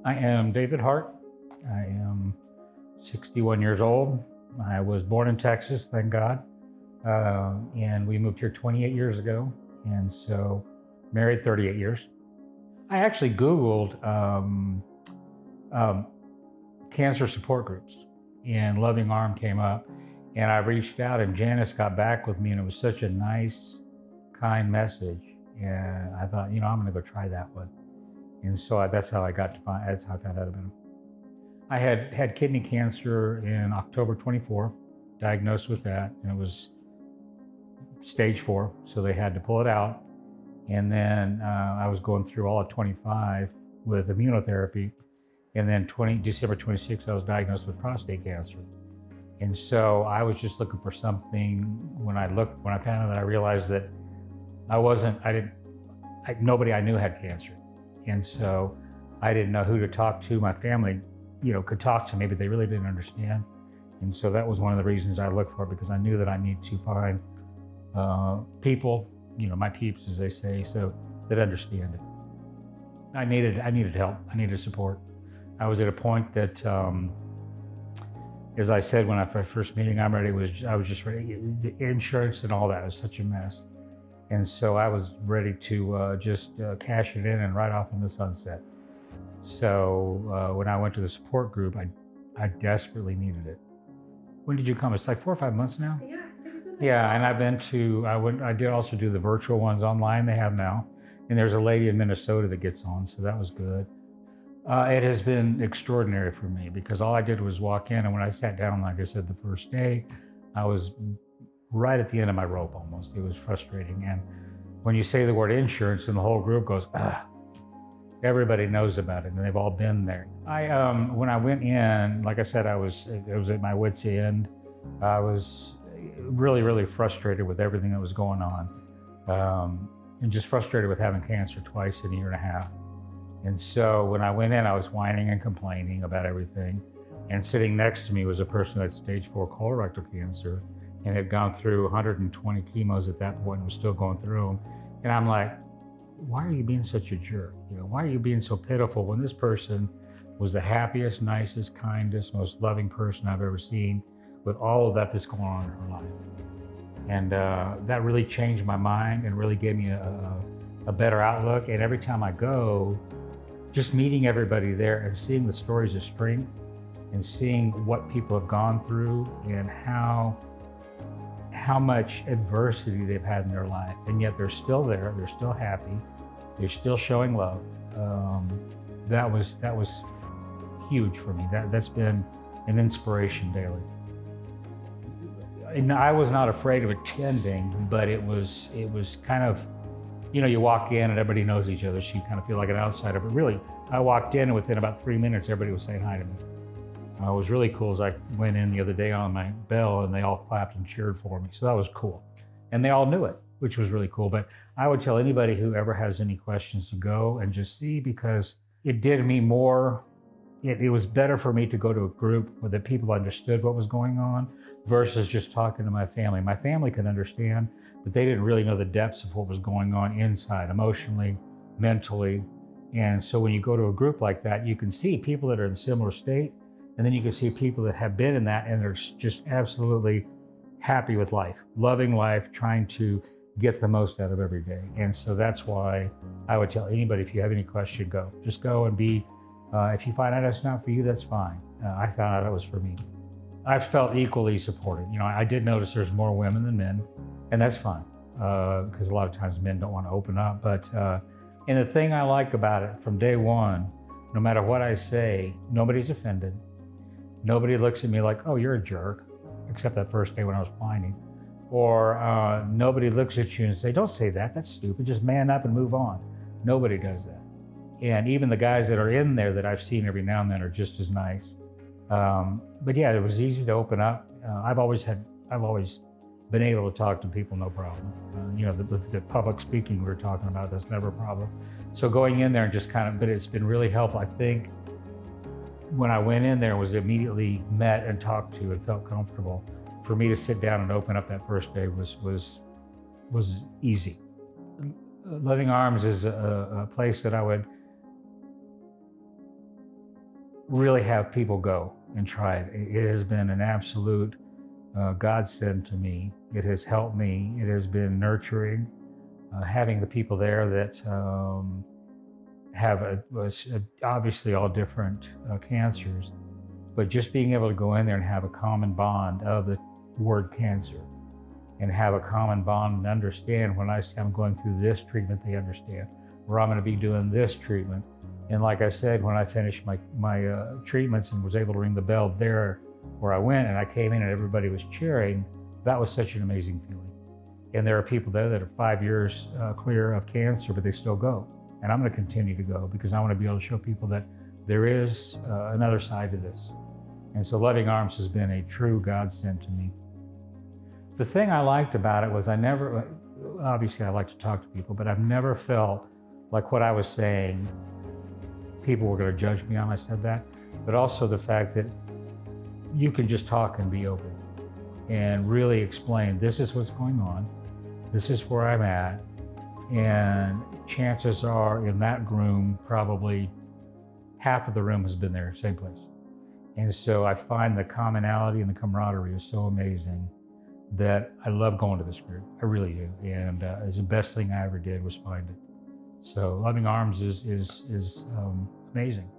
I am David Hart. I am 61 years old. I was born in Texas, thank God. And we moved here 28 years ago. And so married 38 years. I actually Googled um, cancer support groups, and Loving Arm came up. And I reached out, and Janice got back with me, and it was such a nice, kind message. And I thought, I'm going to go try that one. And so that's how I that's how I found out about him. I had kidney cancer in October 24, diagnosed with that, and it was stage 4, so they had to pull it out. And then I was going through all of 25 with immunotherapy. And then December 26, I was diagnosed with prostate cancer. And so I was just looking for something. When I found out that, I realized that nobody I knew had cancer. And so I didn't know who to talk to. My family, could talk to me, but they really didn't understand. And so that was one of the reasons I looked for it, because I knew that I need to find people, my peeps, as they say, so that understand it. I needed help. I needed support. I was at a point that, as I said when I first meeting, I was just ready. The insurance and all that was such a mess. And so I was ready to just cash it in and ride off in the sunset. So when I went to the support group, I desperately needed it. When did you come? It's like 4 or 5 months now? Yeah, it's been Yeah, and I did also do the virtual ones online they have now. And there's a lady in Minnesota that gets on, so that was good. It has been extraordinary for me, because all I did was walk in, and when I sat down, like I said, the first day, I was right at the end of my rope almost. It was frustrating. And when you say the word insurance, and the whole group goes, everybody knows about it, and they've all been there. When I went in, like I said, it was at my wit's end. I was really, really frustrated with everything that was going on, and just frustrated with having cancer twice in a year and a half. And so when I went in, I was whining and complaining about everything. And sitting next to me was a person who had stage 4 colorectal cancer and had gone through 120 chemos at that point and was still going through them. And I'm like, why are you being such a jerk? Why are you being so pitiful when this person was the happiest, nicest, kindest, most loving person I've ever seen, with all of that that's going on in her life? And that really changed my mind and really gave me a better outlook. And every time I go, just meeting everybody there and seeing the stories of strength and seeing what people have gone through and how much adversity they've had in their life, and yet they're still there, they're still happy, they're still showing love. That was huge for me. That's been an inspiration daily. And I was not afraid of attending, but it was kind of, you walk in and everybody knows each other, so you kind of feel like an outsider. But really, I walked in, and within about 3 minutes, everybody was saying hi to me. It was really cool as I went in the other day on my bell, and they all clapped and cheered for me. So that was cool. And they all knew it, which was really cool. But I would tell anybody who ever has any questions to go and just see, because it did me more. It was better for me to go to a group where the people understood what was going on versus just talking to my family. My family could understand, but they didn't really know the depths of what was going on inside, emotionally, mentally. And so when you go to a group like that, you can see people that are in a similar state, and then you can see people that have been in that and they're just absolutely happy with life, loving life, trying to get the most out of every day. And so that's why I would tell anybody, if you have any question, go. Just go and be, if you find out it's not for you, that's fine. I found out it was for me. I felt equally supported. I did notice there's more women than men, and that's fine, because a lot of times men don't want to open up. But and the thing I like about it from day one, no matter what I say, nobody's offended. Nobody looks at me like, oh, you're a jerk, except that first day when I was whining. Or nobody looks at you and say, don't say that, that's stupid, just man up and move on. Nobody does that. And even the guys that are in there that I've seen every now and then are just as nice. But yeah, it was easy to open up. I've always been able to talk to people, no problem. The public speaking we were talking about, that's never a problem. So going in there and just but it's been really helpful. I think when I went in there and was immediately met and talked to and felt comfortable, for me to sit down and open up that first day was easy. Loving Arms is a place that I would really have people go and try it. It has been an absolute godsend to me. It has helped me. It has been nurturing. Having the people there that have obviously all different cancers, but just being able to go in there and have a common bond of the word cancer, and have a common bond and understand when I say I'm going through this treatment, they understand, or I'm going to be doing this treatment. And like I said, when I finished my treatments and was able to ring the bell there where I went, and I came in and everybody was cheering, that was such an amazing feeling. And there are people there that are 5 years clear of cancer, but they still go. And I'm going to continue to go because I want to be able to show people that there is another side to this. And so Loving Arms has been a true godsend to me. The thing I liked about it was obviously I like to talk to people, but I've never felt like what I was saying, people were going to judge me on I said that, but also the fact that you can just talk and be open and really explain, this is what's going on, this is where I'm at, and chances are in that room, probably half of the room has been there, same place. And so I find the commonality and the camaraderie is so amazing that I love going to this group. I really do. And it's the best thing I ever did was find it. So Loving Arms is amazing.